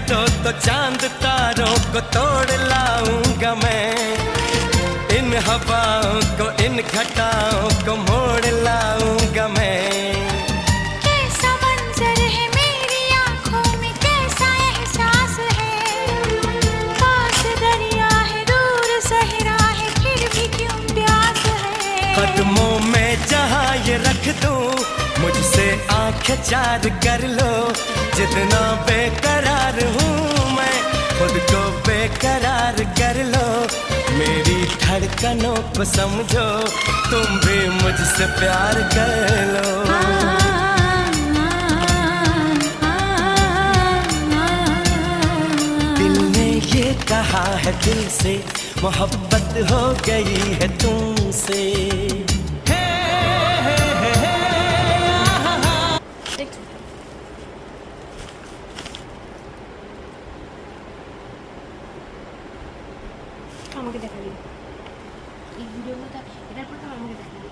दो तो चांद तारों को तोड़ लाऊंगा मैं, इन हवाओं को इन घटाओं को मोड़ लाऊंगा मैं। कैसा मंजर है मेरी आंखों में, कैसा एहसास है, पास दरिया है दूर सहरा है फिर भी क्यों प्यास है। कदमों में जहाँ ये रख दूं मुझसे आंखें चार कर लो, जितना बेकरार हूँ मैं खुद को बेकरार कर लो। मेरी धड़कनों को समझो, तुम भी मुझसे प्यार कर लो। दिल ने ये कहा है दिल से, मोहब्बत हो गई है तुमसे। আমাকে দেখাবি এই ভিডিওটা, এটার পর তো আমাকে দেখাবি।